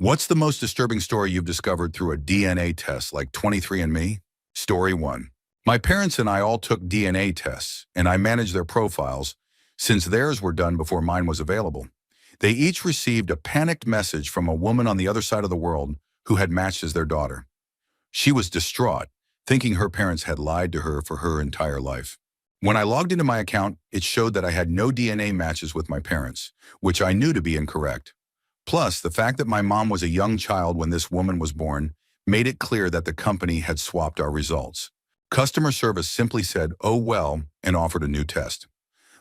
What's the most disturbing story you've discovered through a DNA test like 23andMe? Story 1. My parents and I all took DNA tests, and I managed their profiles since theirs were done before mine was available. They each received a panicked message from a woman on the other side of the world who had matched as their daughter. She was distraught, thinking her parents had lied to her for her entire life. When I logged into my account, it showed that I had no DNA matches with my parents, which I knew to be incorrect. Plus, the fact that my mom was a young child when this woman was born made it clear that the company had swapped our results. Customer service simply said, "Oh well," and offered a new test.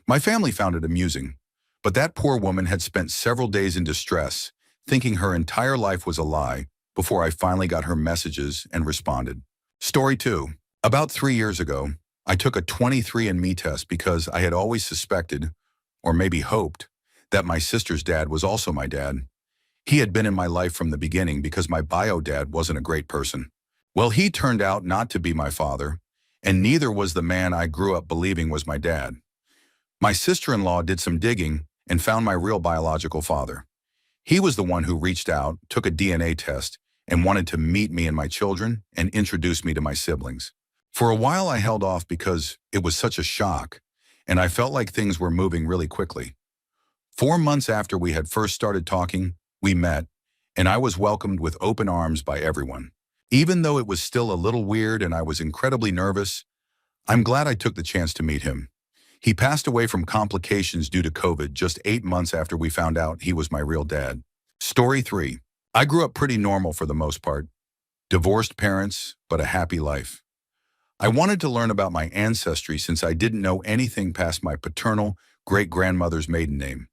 My family found it amusing, but that poor woman had spent several days in distress, thinking her entire life was a lie, before I finally got her messages and responded. Story 2. About 3 years ago, I took a 23andMe test because I had always suspected, or maybe hoped, that my sister's dad was also my dad. He had been in my life from the beginning because my bio dad wasn't a great person. Well, he turned out not to be my father, and neither was the man I grew up believing was my dad. My sister-in-law did some digging and found my real biological father. He was the one who reached out, took a DNA test, and wanted to meet me and my children and introduce me to my siblings. For a while I held off because it was such a shock, and I felt like things were moving really quickly. 4 months after we had first started talking, we met, and I was welcomed with open arms by everyone. Even though it was still a little weird and I was incredibly nervous, I'm glad I took the chance to meet him. He passed away from complications due to COVID just 8 months after we found out he was my real dad. Story 3. I grew up pretty normal for the most part. Divorced parents, but a happy life. I wanted to learn about my ancestry since I didn't know anything past my paternal great-grandmother's maiden name.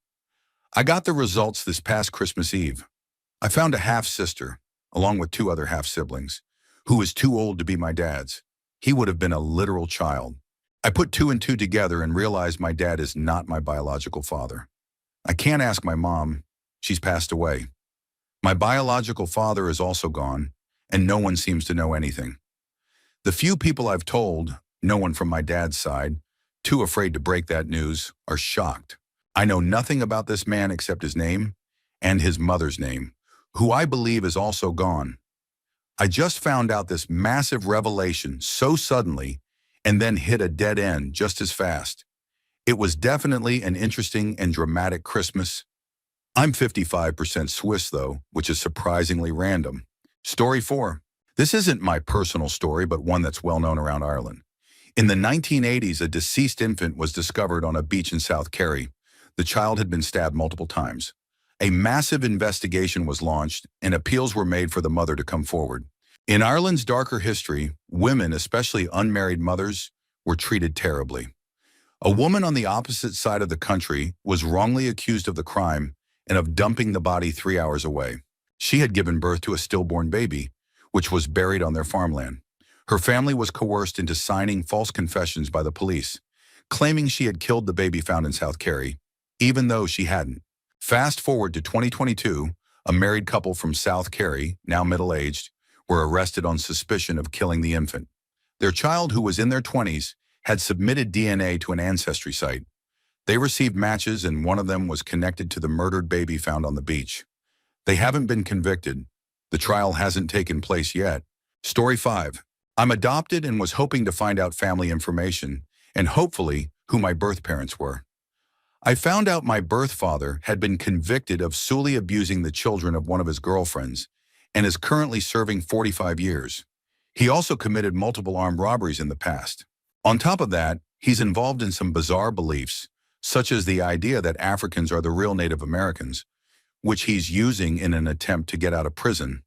I got the results this past Christmas Eve. I found a half-sister, along with 2 other half-siblings, who was too old to be my dad's. He would have been a literal child. I put 2 and 2 together and realized my dad is not my biological father. I can't ask my mom. She's passed away. My biological father is also gone, and no one seems to know anything. The few people I've told, no one from my dad's side, too afraid to break that news, are shocked. I know nothing about this man except his name and his mother's name, who I believe is also gone. I just found out this massive revelation so suddenly and then hit a dead end just as fast. It was definitely an interesting and dramatic Christmas. I'm 55% Swiss though, which is surprisingly random. Story 4. This isn't my personal story, but one that's well known around Ireland. In the 1980s, a deceased infant was discovered on a beach in South Kerry. The child had been stabbed multiple times. A massive investigation was launched, and appeals were made for the mother to come forward. In Ireland's darker history, women, especially unmarried mothers, were treated terribly. A woman on the opposite side of the country was wrongly accused of the crime and of dumping the body 3 hours away. She had given birth to a stillborn baby, which was buried on their farmland. Her family was coerced into signing false confessions by the police, claiming she had killed the baby found in South Kerry, even though she hadn't. Fast forward to 2022, a married couple from South Kerry, now middle-aged, were arrested on suspicion of killing the infant. Their child, who was in their 20s, had submitted DNA to an ancestry site. They received matches, and one of them was connected to the murdered baby found on the beach. They haven't been convicted. The trial hasn't taken place yet. Story 5. I'm adopted and was hoping to find out family information, and hopefully who my birth parents were. I found out my birth father had been convicted of sexually abusing the children of one of his girlfriends and is currently serving 45 years. He also committed multiple armed robberies in the past. On top of that, he's involved in some bizarre beliefs, such as the idea that Africans are the real Native Americans, which he's using in an attempt to get out of prison.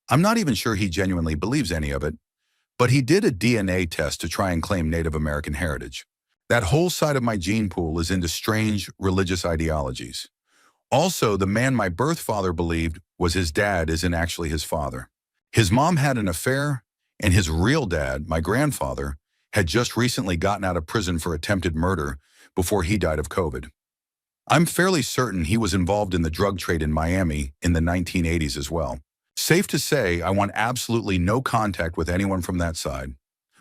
I'm not even sure he genuinely believes any of it, but he did a DNA test to try and claim Native American heritage. That whole side of my gene pool is into strange religious ideologies. Also, the man my birth father believed was his dad isn't actually his father. His mom had an affair, and his real dad, my grandfather, had just recently gotten out of prison for attempted murder before he died of COVID. I'm fairly certain he was involved in the drug trade in Miami in the 1980s as well. Safe to say, I want absolutely no contact with anyone from that side.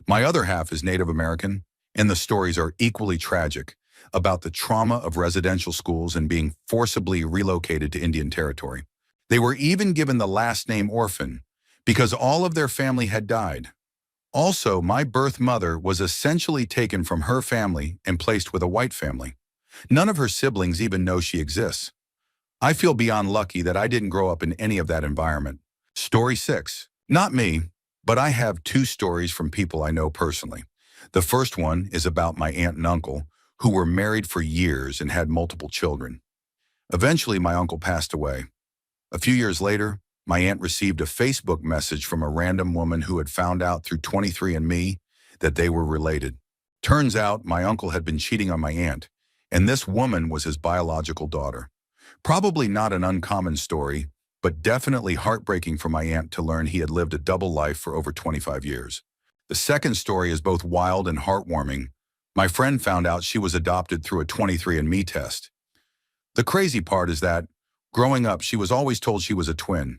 My other half is Native American, and the stories are equally tragic about the trauma of residential schools and being forcibly relocated to Indian territory. They were even given the last name orphan because all of their family had died. Also, my birth mother was essentially taken from her family and placed with a white family. None of her siblings even know she exists. I feel beyond lucky that I didn't grow up in any of that environment. Story 6. Not me, but I have two stories from people I know personally. The first one is about my aunt and uncle, who were married for years and had multiple children. Eventually, my uncle passed away. A few years later, my aunt received a Facebook message from a random woman who had found out through 23andMe that they were related. Turns out my uncle had been cheating on my aunt, and this woman was his biological daughter. Probably not an uncommon story, but definitely heartbreaking for my aunt to learn he had lived a double life for over 25 years. The second story is both wild and heartwarming. My friend found out she was adopted through a 23andMe test. The crazy part is that, growing up, she was always told she was a twin.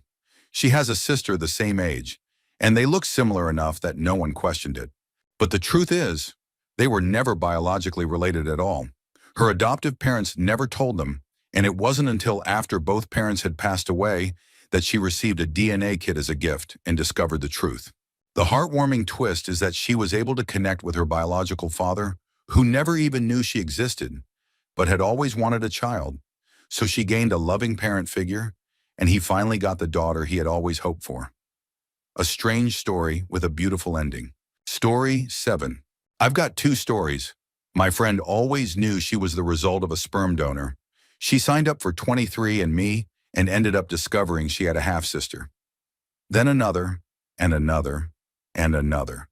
She has a sister the same age, and they look similar enough that no one questioned it. But the truth is, they were never biologically related at all. Her adoptive parents never told them, and it wasn't until after both parents had passed away that she received a DNA kit as a gift and discovered the truth. The heartwarming twist is that she was able to connect with her biological father, who never even knew she existed, but had always wanted a child. So she gained a loving parent figure, and he finally got the daughter he had always hoped for. A strange story with a beautiful ending. Story 7. I've got two stories. My friend always knew she was the result of a sperm donor. She signed up for 23andMe and ended up discovering she had a half-sister. Then another, and another, and another.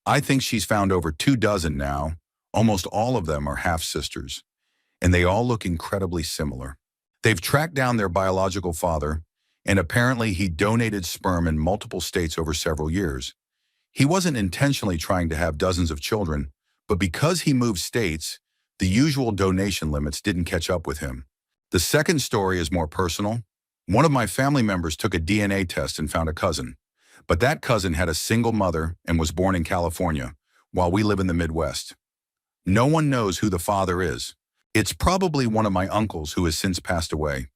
I think she's found over 24 now. Almost all of them are half-sisters, and they all look incredibly similar. They've tracked down their biological father, and apparently he donated sperm in multiple states over several years. He wasn't intentionally trying to have dozens of children, but because he moved states, the usual donation limits didn't catch up with him. The second story is more personal. One of my family members took a DNA test and found a cousin, but that cousin had a single mother and was born in California, while we live in the Midwest. No one knows who the father is. It's probably one of my uncles who has since passed away.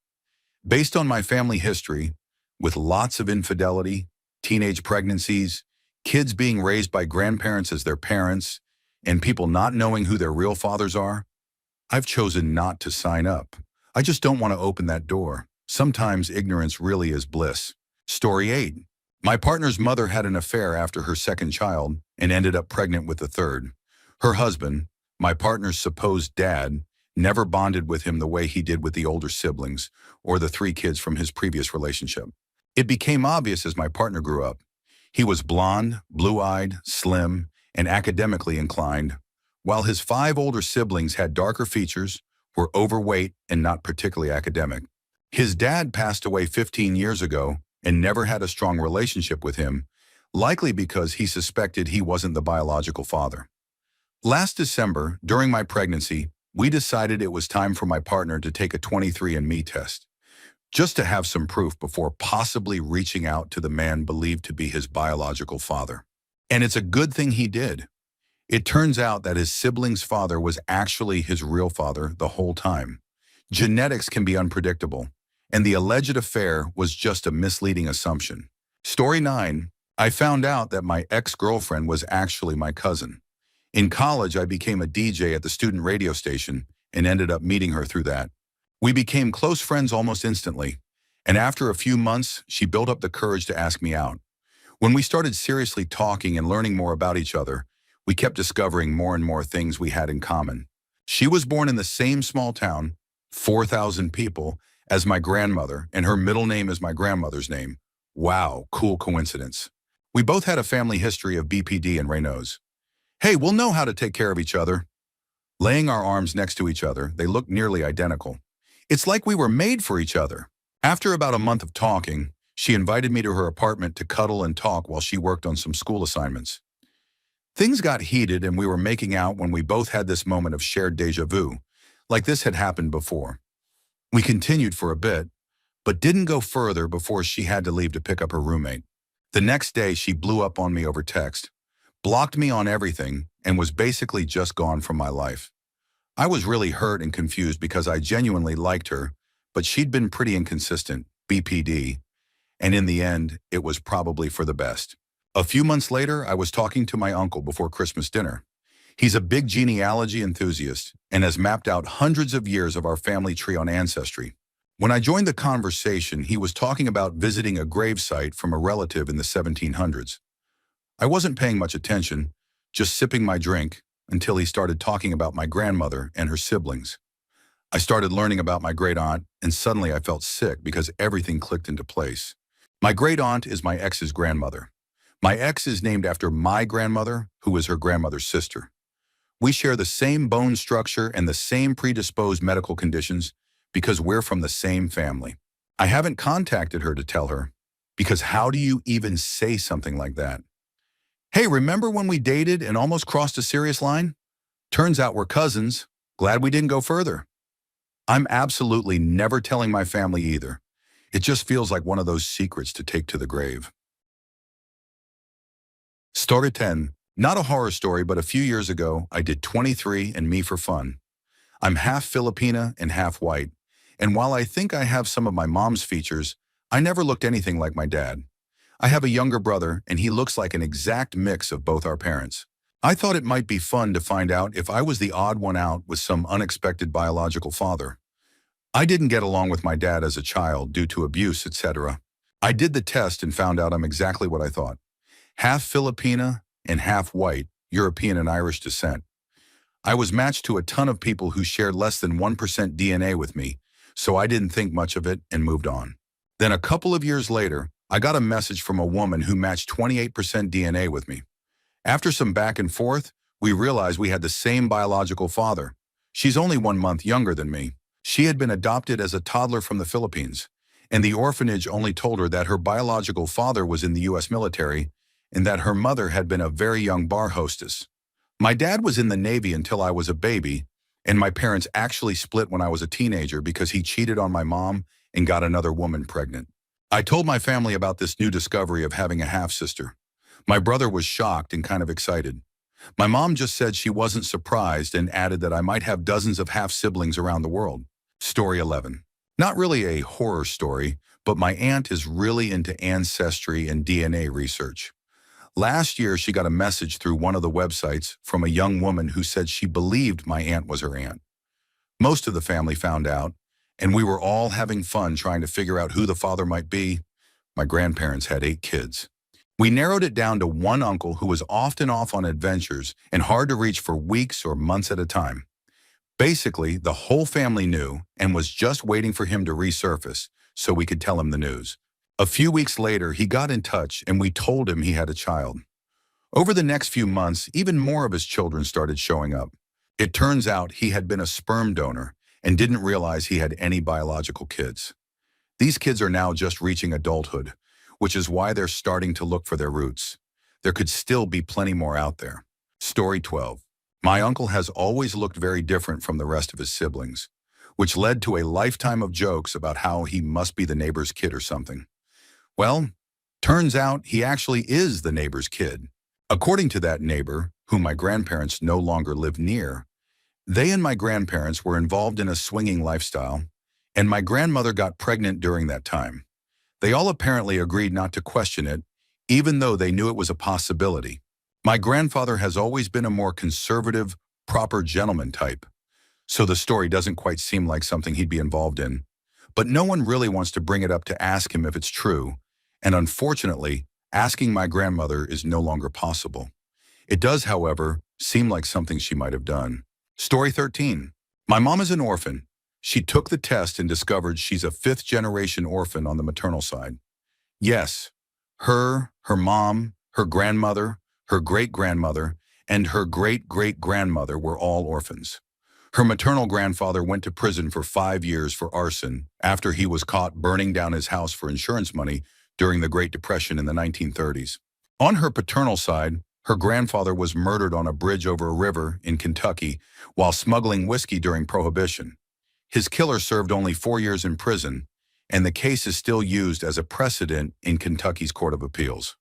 Based on my family history, with lots of infidelity, teenage pregnancies, kids being raised by grandparents as their parents, and people not knowing who their real fathers are, I've chosen not to sign up. I just don't want to open that door. Sometimes ignorance really is bliss. Story 8. My partner's mother had an affair after her second child and ended up pregnant with the third. Her husband, my partner's supposed dad, never bonded with him the way he did with the older siblings or the 3 kids from his previous relationship. It became obvious as my partner grew up. He was blonde, blue-eyed, slim, and academically inclined, while his 5 older siblings had darker features, were overweight, and not particularly academic. His dad passed away 15 years ago and never had a strong relationship with him, likely because he suspected he wasn't the biological father. Last December, during my pregnancy, we decided it was time for my partner to take a 23andMe test, just to have some proof before possibly reaching out to the man believed to be his biological father. And it's a good thing he did. It turns out that his sibling's father was actually his real father the whole time. Genetics can be unpredictable, and the alleged affair was just a misleading assumption. Story 9. I found out that my ex-girlfriend was actually my cousin. In college, I became a DJ at the student radio station and ended up meeting her through that. We became close friends almost instantly, and after a few months, she built up the courage to ask me out. When we started seriously talking and learning more about each other, we kept discovering more and more things we had in common. She was born in the same small town, 4,000 people, as my grandmother, and her middle name is my grandmother's name. Wow, cool coincidence. We both had a family history of BPD and Raynaud's. Hey, we'll know how to take care of each other. Laying our arms next to each other, they looked nearly identical. It's like we were made for each other. After about a month of talking, she invited me to her apartment to cuddle and talk while she worked on some school assignments. Things got heated and we were making out when we both had this moment of shared déjà vu, like this had happened before. We continued for a bit, but didn't go further before she had to leave to pick up her roommate. The next day, she blew up on me over text, blocked me on everything, and was basically just gone from my life. I was really hurt and confused because I genuinely liked her, but she'd been pretty inconsistent. BPD, and in the end, it was probably for the best. A few months later, I was talking to my uncle before Christmas dinner. He's a big genealogy enthusiast and has mapped out hundreds of years of our family tree on Ancestry. When I joined the conversation, he was talking about visiting a gravesite from a relative in the 1700s. I wasn't paying much attention, just sipping my drink, until he started talking about my grandmother and her siblings. I started learning about my great-aunt, and suddenly I felt sick because everything clicked into place. My great-aunt is my ex's grandmother. My ex is named after my grandmother, who is her grandmother's sister. We share the same bone structure and the same predisposed medical conditions because we're from the same family. I haven't contacted her to tell her, because how do you even say something like that? Hey, remember when we dated and almost crossed a serious line? Turns out we're cousins. Glad we didn't go further. I'm absolutely never telling my family either. It just feels like one of those secrets to take to the grave. Story 10. Not a horror story, but a few years ago, I did 23andMe for fun. I'm half Filipina and half white, and while I think I have some of my mom's features, I never looked anything like my dad. I have a younger brother, and he looks like an exact mix of both our parents. I thought it might be fun to find out if I was the odd one out with some unexpected biological father. I didn't get along with my dad as a child due to abuse, etc. I did the test and found out I'm exactly what I thought. Half Filipina and half white, European and Irish descent. I was matched to a ton of people who shared less than 1% DNA with me, so I didn't think much of it and moved on. Then a couple of years later, I got a message from a woman who matched 28% DNA with me. After some back and forth, we realized we had the same biological father. She's only 1 month younger than me. She had been adopted as a toddler from the Philippines, and the orphanage only told her that her biological father was in the U.S. military and that her mother had been a very young bar hostess. My dad was in the Navy until I was a baby, and my parents actually split when I was a teenager because he cheated on my mom and got another woman pregnant. I told my family about this new discovery of having a half-sister. My brother was shocked and kind of excited. My mom just said she wasn't surprised and added that I might have dozens of half-siblings around the world. Story 11. Not really a horror story, but my aunt is really into ancestry and DNA research. Last year, she got a message through one of the websites from a young woman who said she believed my aunt was her aunt. Most of the family found out, and we were all having fun trying to figure out who the father might be. My grandparents had 8 kids. We narrowed it down to one uncle who was often off on adventures and hard to reach for weeks or months at a time. Basically, the whole family knew and was just waiting for him to resurface so we could tell him the news. A few weeks later, he got in touch and we told him he had a child. Over the next few months, even more of his children started showing up. It turns out he had been a sperm donor and didn't realize he had any biological kids. These kids are now just reaching adulthood, which is why they're starting to look for their roots. There could still be plenty more out there. Story 12. My uncle has always looked very different from the rest of his siblings, which led to a lifetime of jokes about how he must be the neighbor's kid or something. Well, turns out he actually is the neighbor's kid. According to that neighbor, whom my grandparents no longer live near, they and my grandparents were involved in a swinging lifestyle, and my grandmother got pregnant during that time. They all apparently agreed not to question it, even though they knew it was a possibility. My grandfather has always been a more conservative, proper gentleman type, so the story doesn't quite seem like something he'd be involved in. But no one really wants to bring it up to ask him if it's true, and unfortunately, asking my grandmother is no longer possible. It does, however, seem like something she might have done. Story 13. My mom is an orphan. She took the test and discovered she's a 5th-generation orphan on the maternal side. Yes, her mom, her grandmother, her great-grandmother, and her great-great-grandmother were all orphans. Her maternal grandfather went to prison for 5 years for arson after he was caught burning down his house for insurance money during the Great Depression in the 1930s. On her paternal side, her grandfather was murdered on a bridge over a river in Kentucky while smuggling whiskey during Prohibition. His killer served only 4 years in prison, and the case is still used as a precedent in Kentucky's Court of Appeals.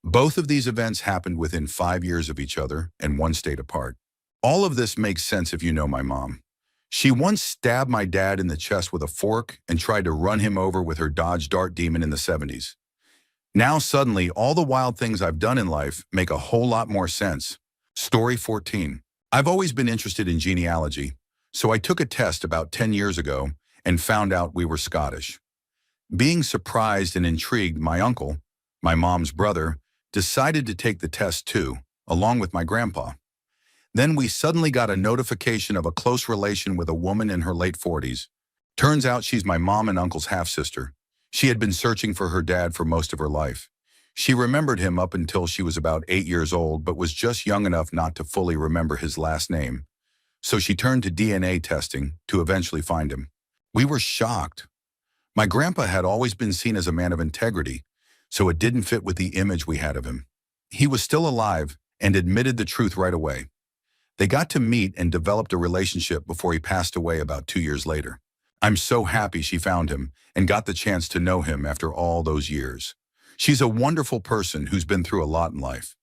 Both of these events happened within 5 years of each other and 1 state apart. All of this makes sense if you know my mom. She once stabbed my dad in the chest with a fork and tried to run him over with her Dodge Dart Demon in the 70s. Now suddenly, all the wild things I've done in life make a whole lot more sense. Story 14. I've always been interested in genealogy, so I took a test about 10 years ago and found out we were Scottish. Being surprised and intrigued, my uncle, my mom's brother, decided to take the test too, along with my grandpa. Then we suddenly got a notification of a close relation with a woman in her late 40s. Turns out she's my mom and uncle's half-sister. She had been searching for her dad for most of her life. She remembered him up until she was about 8 years old, but was just young enough not to fully remember his last name. So she turned to DNA testing to eventually find him. We were shocked. My grandpa had always been seen as a man of integrity, so it didn't fit with the image we had of him. He was still alive and admitted the truth right away. They got to meet and developed a relationship before he passed away about 2 years later. I'm so happy she found him and got the chance to know him after all those years. She's a wonderful person who's been through a lot in life.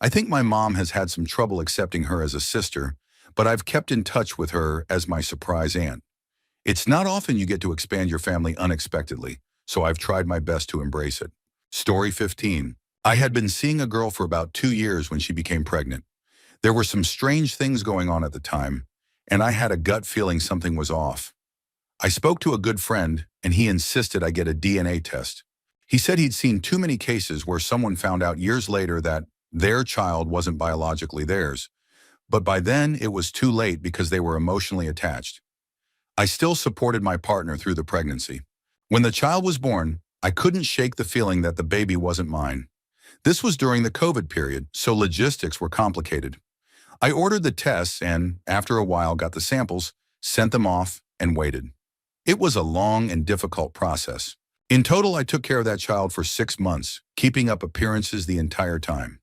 I think my mom has had some trouble accepting her as a sister, but I've kept in touch with her as my surprise aunt. It's not often you get to expand your family unexpectedly, so I've tried my best to embrace it. Story 15. I had been seeing a girl for about 2 years when she became pregnant. There were some strange things going on at the time, and I had a gut feeling something was off. I spoke to a good friend, and he insisted I get a DNA test. He said he'd seen too many cases where someone found out years later that their child wasn't biologically theirs, but by then it was too late because they were emotionally attached. I still supported my partner through the pregnancy. When the child was born, I couldn't shake the feeling that the baby wasn't mine. This was during the COVID period, so logistics were complicated. I ordered the tests and, after a while, got the samples, sent them off, and waited. It was a long and difficult process. In total, I took care of that child for 6 months, keeping up appearances the entire time.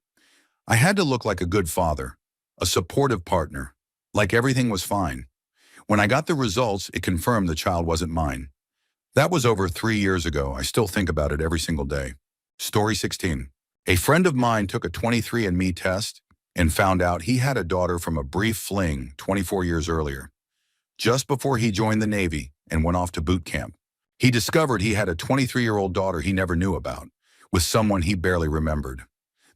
I had to look like a good father, a supportive partner, like everything was fine. When I got the results, it confirmed the child wasn't mine. That was over 3 years ago. I still think about it every single day. Story 16. A friend of mine took a 23andMe test and found out he had a daughter from a brief fling 24 years earlier, just before he joined the Navy and went off to boot camp. He discovered he had a 23-year-old daughter he never knew about, with someone he barely remembered.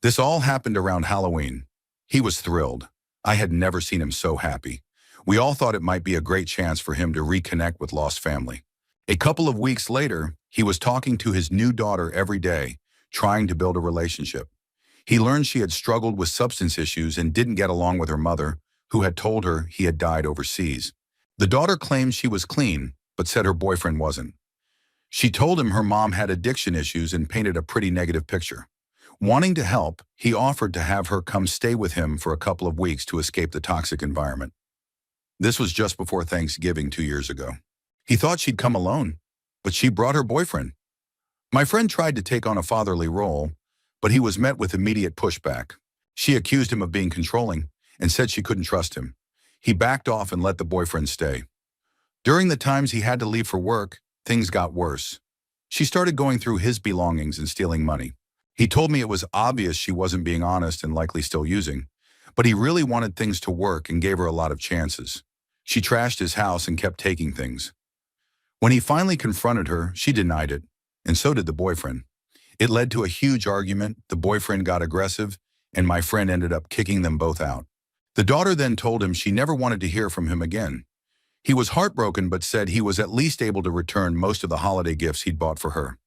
This all happened around Halloween. He was thrilled. I had never seen him so happy. We all thought it might be a great chance for him to reconnect with lost family. A couple of weeks later, he was talking to his new daughter every day, trying to build a relationship. He learned she had struggled with substance issues and didn't get along with her mother, who had told her he had died overseas. The daughter claimed she was clean, but said her boyfriend wasn't. She told him her mom had addiction issues and painted a pretty negative picture. Wanting to help, he offered to have her come stay with him for a couple of weeks to escape the toxic environment. This was just before Thanksgiving 2 years ago. He thought she'd come alone, but she brought her boyfriend. My friend tried to take on a fatherly role, but he was met with immediate pushback. She accused him of being controlling and said she couldn't trust him. He backed off and let the boyfriend stay. During the times he had to leave for work, things got worse. She started going through his belongings and stealing money. He told me it was obvious she wasn't being honest and likely still using, but he really wanted things to work and gave her a lot of chances. She trashed his house and kept taking things. When he finally confronted her, she denied it, and so did the boyfriend. It led to a huge argument, the boyfriend got aggressive, and my friend ended up kicking them both out. The daughter then told him she never wanted to hear from him again. He was heartbroken but said he was at least able to return most of the holiday gifts he'd bought for her.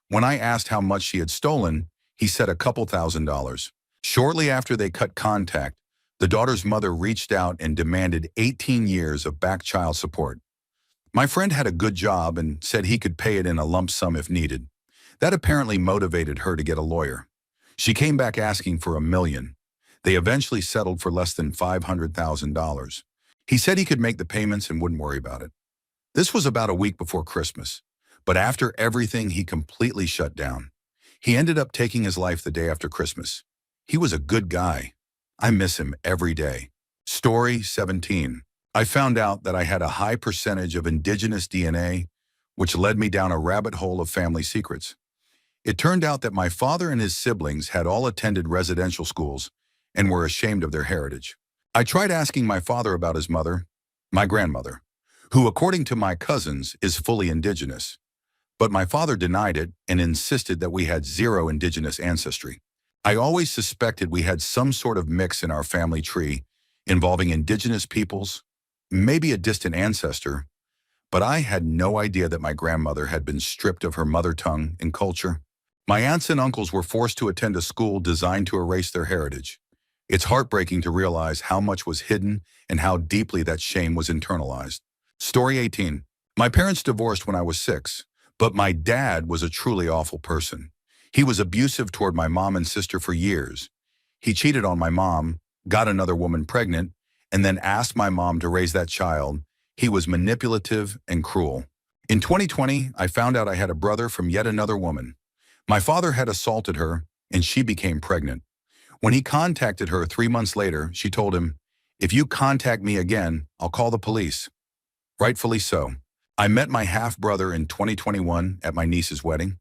When I asked how much she had stolen, he said a couple $1,000s. Shortly after they cut contact, the daughter's mother reached out and demanded 18 years of back child support. My friend had a good job and said he could pay it in a lump sum if needed. That apparently motivated her to get a lawyer. She came back asking for $1 million. They eventually settled for less than $500,000. He said he could make the payments and wouldn't worry about it. This was about a week before Christmas, but after everything, he completely shut down. He ended up taking his life the day after Christmas. He was a good guy. I miss him every day. Story 17. I found out that I had a high percentage of indigenous DNA, which led me down a rabbit hole of family secrets. It turned out that my father and his siblings had all attended residential schools and were ashamed of their heritage. I tried asking my father about his mother, my grandmother, who, according to my cousins, is fully indigenous. But my father denied it and insisted that we had zero indigenous ancestry. I always suspected we had some sort of mix in our family tree involving indigenous peoples, maybe a distant ancestor, but I had no idea that my grandmother had been stripped of her mother tongue and culture. My aunts and uncles were forced to attend a school designed to erase their heritage. It's heartbreaking to realize how much was hidden and how deeply that shame was internalized. Story 18. My parents divorced when I was 6, but my dad was a truly awful person. He was abusive toward my mom and sister for years. He cheated on my mom, got another woman pregnant, and then asked my mom to raise that child. He was manipulative and cruel. In 2020, I found out I had a brother from yet another woman. My father had assaulted her, and she became pregnant. When he contacted her 3 months later, she told him, "If you contact me again, I'll call the police." Rightfully so. I met my half-brother in 2021 at my niece's wedding.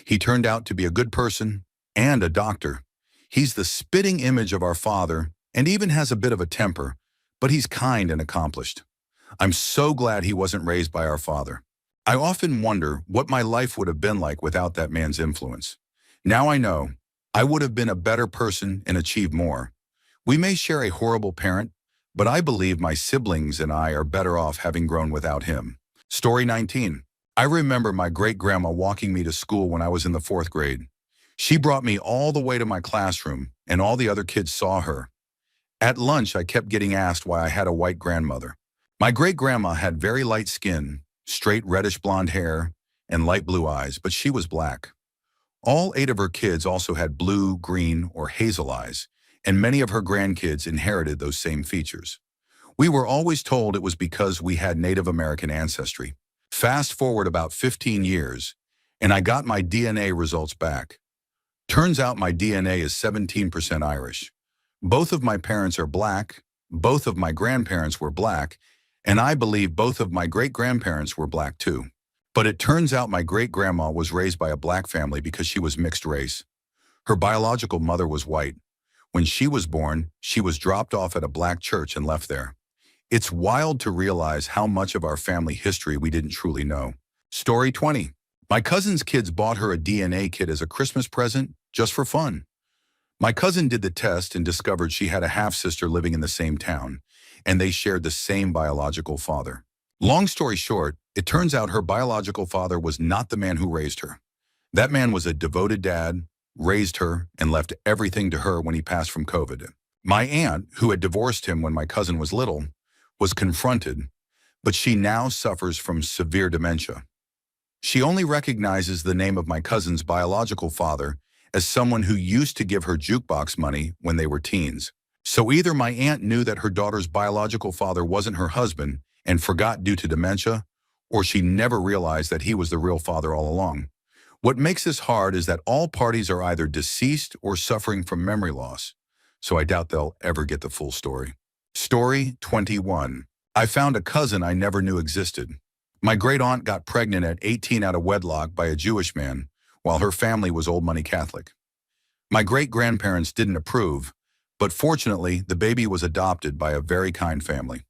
He turned out to be a good person and a doctor. He's the spitting image of our father and even has a bit of a temper, but he's kind and accomplished. I'm so glad he wasn't raised by our father. I often wonder what my life would have been like without that man's influence. Now I know I would have been a better person and achieved more. We may share a horrible parent, but I believe my siblings and I are better off having grown without him. Story 19. I remember my great-grandma walking me to school when I was in the 4th grade. She brought me all the way to my classroom, and all the other kids saw her. At lunch, I kept getting asked why I had a white grandmother. My great-grandma had very light skin, straight reddish blonde hair, and light blue eyes, but she was black. All 8 of her kids also had blue, green, or hazel eyes, and many of her grandkids inherited those same features. We were always told it was because we had Native American ancestry. Fast forward about 15 years, and I got my DNA results back. Turns out my DNA is 17% Irish. Both of my parents are black, both of my grandparents were black, and I believe both of my great-grandparents were black too. But it turns out my great-grandma was raised by a black family because she was mixed race. Her biological mother was white. When she was born, she was dropped off at a black church and left there. It's wild to realize how much of our family history we didn't truly know. Story 20. My cousin's kids bought her a DNA kit as a Christmas present, just for fun. My cousin did the test and discovered she had a half-sister living in the same town, and they shared the same biological father. Long story short, it turns out her biological father was not the man who raised her. That man was a devoted dad, raised her, and left everything to her when he passed from COVID. My aunt, who had divorced him when my cousin was little, was confronted, but she now suffers from severe dementia. She only recognizes the name of my cousin's biological father as someone who used to give her jukebox money when they were teens. So either my aunt knew that her daughter's biological father wasn't her husband and forgot due to dementia, or she never realized that he was the real father all along. What makes this hard is that all parties are either deceased or suffering from memory loss, so I doubt they'll ever get the full story. Story 21. I found a cousin I never knew existed. My great-aunt got pregnant at 18 out of wedlock by a Jewish man, while her family was old money Catholic. My great-grandparents didn't approve, but fortunately, the baby was adopted by a very kind family.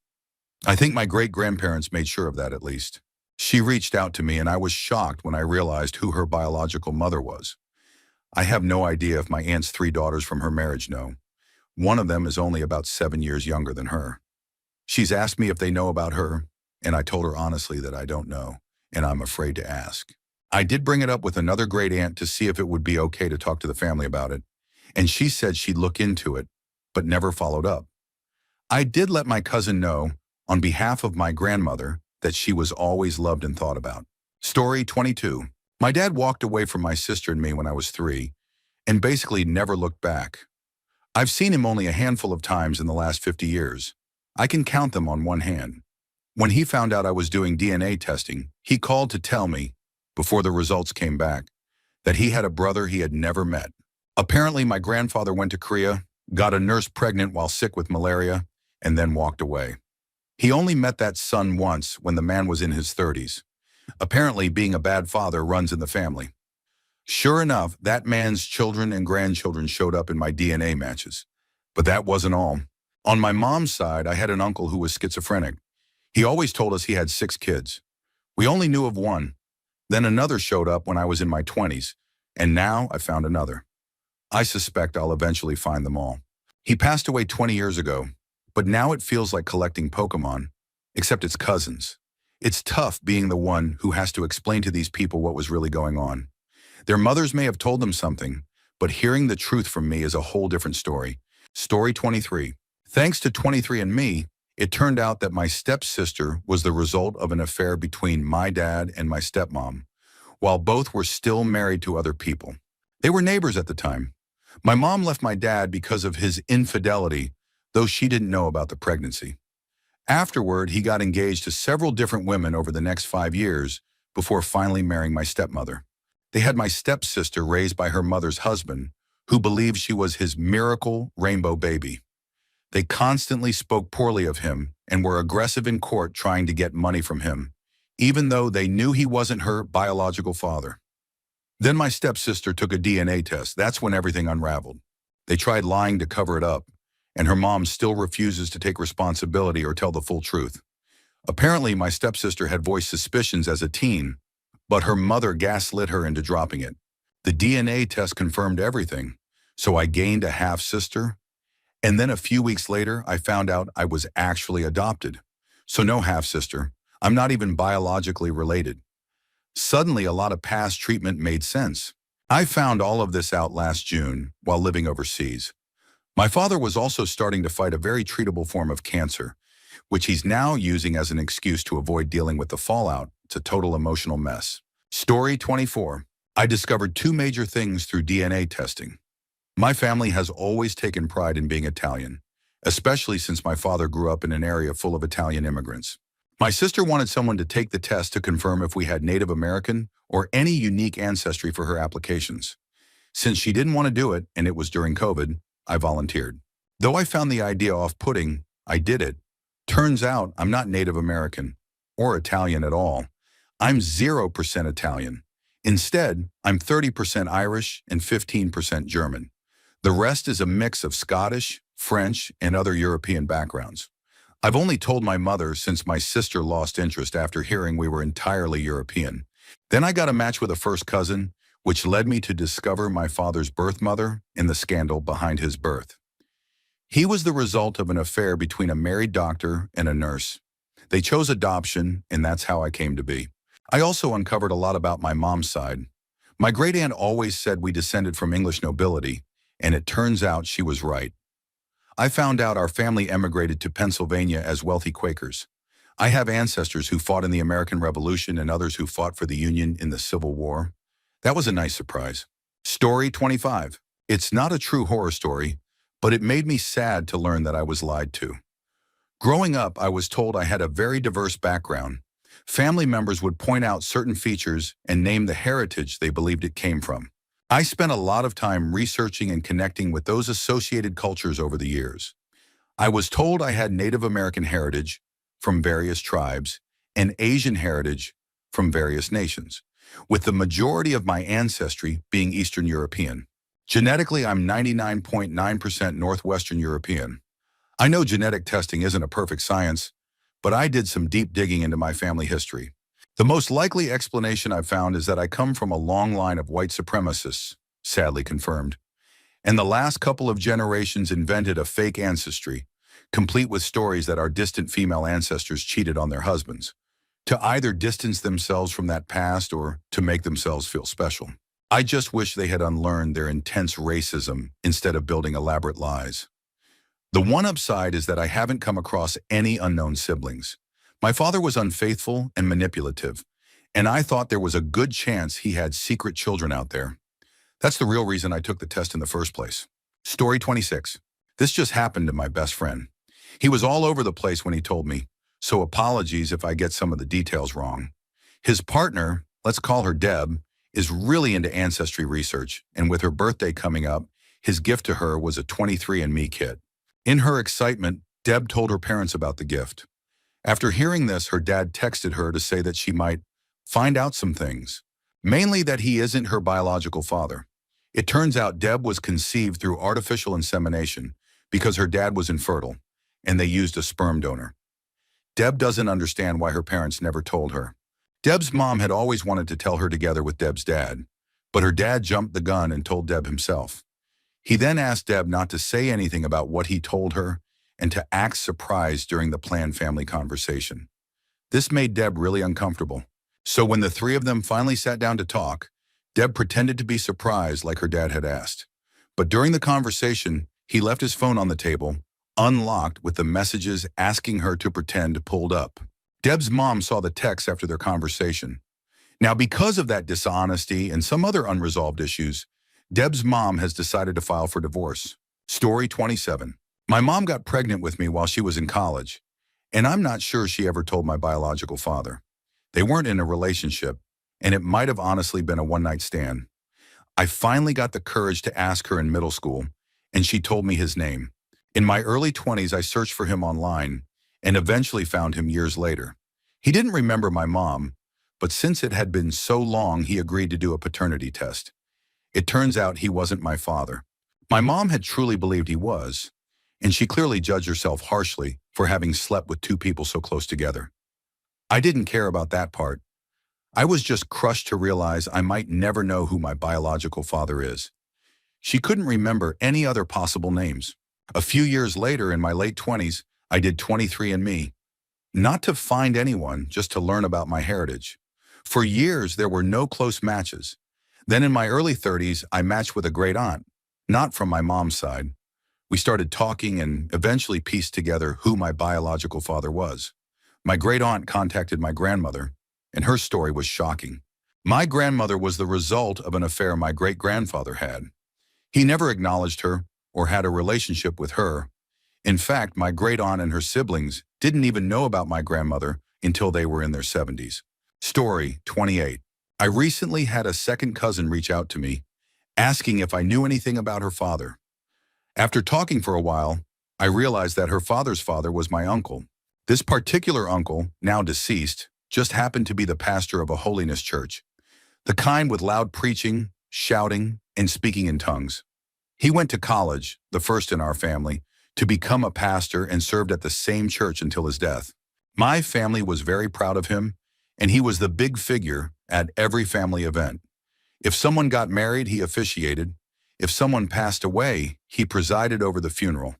I think my great-grandparents made sure of that at least. She reached out to me and I was shocked when I realized who her biological mother was. I have no idea if my aunt's 3 daughters from her marriage know. One of them is only about 7 years younger than her. She's asked me if they know about her, and I told her honestly that I don't know, and I'm afraid to ask. I did bring it up with another great aunt to see if it would be okay to talk to the family about it, and she said she'd look into it, but never followed up. I did let my cousin know, on behalf of my grandmother, that she was always loved and thought about. Story 22. My dad walked away from my sister and me when I was 3, and basically never looked back. I've seen him only a handful of times in the last 50 years. I can count them on one hand. When he found out I was doing DNA testing, he called to tell me, before the results came back, that he had a brother he had never met. Apparently, my grandfather went to Korea, got a nurse pregnant while sick with malaria, and then walked away. He only met that son once when the man was in his 30s. Apparently, being a bad father runs in the family. Sure enough, that man's children and grandchildren showed up in my DNA matches. But that wasn't all. On my mom's side, I had an uncle who was schizophrenic. He always told us he had 6 kids. We only knew of one. Then another showed up when I was in my 20s, and now I found another. I suspect I'll eventually find them all. He passed away 20 years ago, but now it feels like collecting Pokemon, except it's cousins. It's tough being the one who has to explain to these people what was really going on. Their mothers may have told them something, but hearing the truth from me is a whole different story. Story 23. Thanks to 23andMe, it turned out that my stepsister was the result of an affair between my dad and my stepmom, while both were still married to other people. They were neighbors at the time. My mom left my dad because of his infidelity, though she didn't know about the pregnancy. Afterward, he got engaged to several different women over the next 5 years before finally marrying my stepmother. They had my stepsister raised by her mother's husband, who believed she was his miracle rainbow baby. They constantly spoke poorly of him and were aggressive in court trying to get money from him, even though they knew he wasn't her biological father. Then my stepsister took a DNA test. That's when everything unraveled. They tried lying to cover it up, and her mom still refuses to take responsibility or tell the full truth. Apparently, my stepsister had voiced suspicions as a teen, but her mother gaslit her into dropping it. The DNA test confirmed everything, so I gained a half-sister, and then a few weeks later, I found out I was actually adopted. So no half-sister. I'm not even biologically related. Suddenly, a lot of past treatment made sense. I found all of this out last June while living overseas. My father was also starting to fight a very treatable form of cancer, which he's now using as an excuse to avoid dealing with the fallout. It's a total emotional mess. Story 24. I discovered 2 major things through DNA testing. My family has always taken pride in being Italian, especially since my father grew up in an area full of Italian immigrants. My sister wanted someone to take the test to confirm if we had Native American or any unique ancestry for her applications. Since she didn't want to do it, and it was during COVID, I volunteered. Though I found the idea off-putting, I did it. Turns out I'm not Native American or Italian at all. I'm 0% Italian. Instead, I'm 30% Irish and 15% German. The rest is a mix of Scottish, French, and other European backgrounds. I've only told my mother since my sister lost interest after hearing we were entirely European. Then I got a match with a first cousin, which led me to discover my father's birth mother and the scandal behind his birth. He was the result of an affair between a married doctor and a nurse. They chose adoption, and that's how I came to be. I also uncovered a lot about my mom's side. My great-aunt always said we descended from English nobility, and it turns out she was right. I found out our family emigrated to Pennsylvania as wealthy Quakers. I have ancestors who fought in the American Revolution and others who fought for the Union in the Civil War. That was a nice surprise. Story 25. It's not a true horror story, but it made me sad to learn that I was lied to. Growing up, I was told I had a very diverse background. Family members would point out certain features and name the heritage they believed it came from. I spent a lot of time researching and connecting with those associated cultures over the years. I was told I had Native American heritage from various tribes and Asian heritage from various nations, with the majority of my ancestry being Eastern European. Genetically, I'm 99.9% Northwestern European. I know genetic testing isn't a perfect science, but I did some deep digging into my family history. The most likely explanation I've found is that I come from a long line of white supremacists, sadly confirmed, and the last couple of generations invented a fake ancestry, complete with stories that our distant female ancestors cheated on their husbands, to either distance themselves from that past or to make themselves feel special. I just wish they had unlearned their intense racism instead of building elaborate lies. The one upside is that I haven't come across any unknown siblings. My father was unfaithful and manipulative, and I thought there was a good chance he had secret children out there. That's the real reason I took the test in the first place. Story 26. This just happened to my best friend. He was all over the place when he told me, so apologies if I get some of the details wrong. His partner, let's call her Deb, is really into ancestry research, and with her birthday coming up, his gift to her was a 23andMe kit. In her excitement, Deb told her parents about the gift. After hearing this, her dad texted her to say that she might find out some things, mainly that he isn't her biological father. It turns out Deb was conceived through artificial insemination because her dad was infertile, and they used a sperm donor. Deb doesn't understand why her parents never told her. Deb's mom had always wanted to tell her together with Deb's dad, but her dad jumped the gun and told Deb himself. He then asked Deb not to say anything about what he told her and to act surprised during the planned family conversation. This made Deb really uncomfortable. So when the three of them finally sat down to talk, Deb pretended to be surprised like her dad had asked. But during the conversation, he left his phone on the table, unlocked with the messages asking her to pretend pulled up. Deb's mom saw the text after their conversation. Now, because of that dishonesty and some other unresolved issues, Deb's mom has decided to file for divorce. Story 27. My mom got pregnant with me while she was in college, and I'm not sure she ever told my biological father. They weren't in a relationship, and it might have honestly been a one-night stand. I finally got the courage to ask her in middle school, and she told me his name. In my early 20s, I searched for him online and eventually found him years later. He didn't remember my mom, but since it had been so long, he agreed to do a paternity test. It turns out he wasn't my father. My mom had truly believed he was, and she clearly judged herself harshly for having slept with two people so close together. I didn't care about that part. I was just crushed to realize I might never know who my biological father is. She couldn't remember any other possible names. A few years later, in my late 20s, I did 23andMe. Not to find anyone, just to learn about my heritage. For years, there were no close matches. Then in my early 30s, I matched with a great aunt, not from my mom's side. We started talking and eventually pieced together who my biological father was. My great aunt contacted my grandmother, and her story was shocking. My grandmother was the result of an affair my great-grandfather had. He never acknowledged her or had a relationship with her. In fact, my great aunt and her siblings didn't even know about my grandmother until they were in their 70s. Story 28. I recently had a second cousin reach out to me, asking if I knew anything about her father. After talking for a while, I realized that her father's father was my uncle. This particular uncle, now deceased, just happened to be the pastor of a holiness church, the kind with loud preaching, shouting, and speaking in tongues. He went to college, the first in our family, to become a pastor and served at the same church until his death. My family was very proud of him, and he was the big figure at every family event. If someone got married, he officiated. If someone passed away, he presided over the funeral.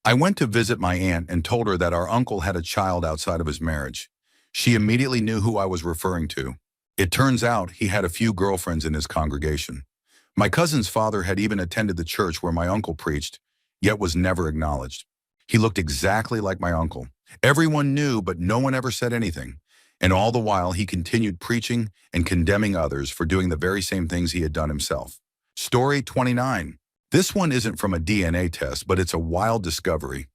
I went to visit my aunt and told her that our uncle had a child outside of his marriage. She immediately knew who I was referring to. It turns out he had a few girlfriends in his congregation. My cousin's father had even attended the church where my uncle preached, yet was never acknowledged. He looked exactly like my uncle. Everyone knew, but no one ever said anything. And all the while, he continued preaching and condemning others for doing the very same things he had done himself. Story 29. This one isn't from a DNA test, but it's a wild discovery.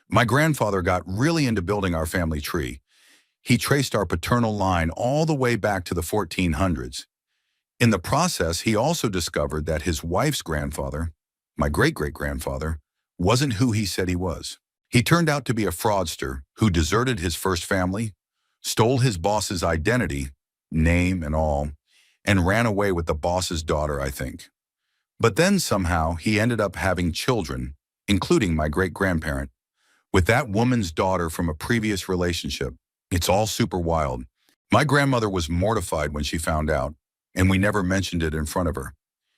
My grandfather got really into building our family tree. He traced our paternal line all the way back to the 1400s. In the process, he also discovered that his wife's grandfather, my great-great-grandfather, wasn't who he said he was. He turned out to be a fraudster who deserted his first family, stole his boss's identity, name and all, and ran away with the boss's daughter, I think. But then somehow he ended up having children, including my great-grandparent, with that woman's daughter from a previous relationship. It's all super wild. My grandmother was mortified when she found out, and we never mentioned it in front of her.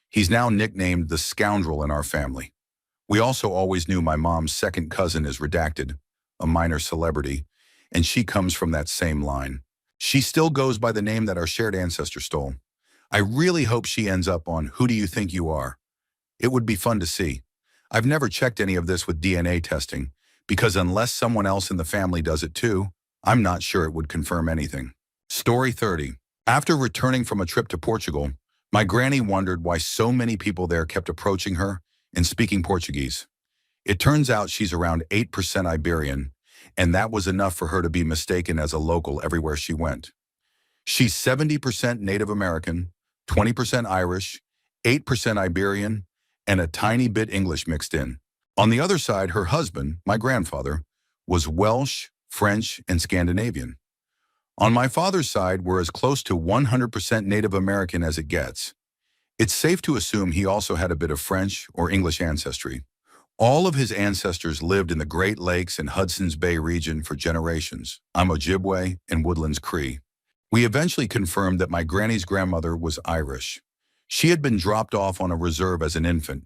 He's now nicknamed the scoundrel in our family. We also always knew my mom's second cousin is redacted, a minor celebrity, and she comes from that same line. She still goes by the name that our shared ancestor stole. I really hope she ends up on Who Do You Think You Are? It would be fun to see. I've never checked any of this with DNA testing, because unless someone else in the family does it too, I'm not sure it would confirm anything. Story 30. After returning from a trip to Portugal, my granny wondered why so many people there kept approaching her and speaking Portuguese. It turns out she's around 8% Iberian, and that was enough for her to be mistaken as a local everywhere she went. She's 70% Native American, 20% Irish, 8% Iberian, and a tiny bit English mixed in. On the other side, her husband, my grandfather, was Welsh, French, and Scandinavian. On my father's side, we're as close to 100% Native American as it gets. It's safe to assume he also had a bit of French or English ancestry. All of his ancestors lived in the Great Lakes and Hudson's Bay region for generations. I'm Ojibwe and Woodlands Cree. We eventually confirmed that my granny's grandmother was Irish. She had been dropped off on a reserve as an infant,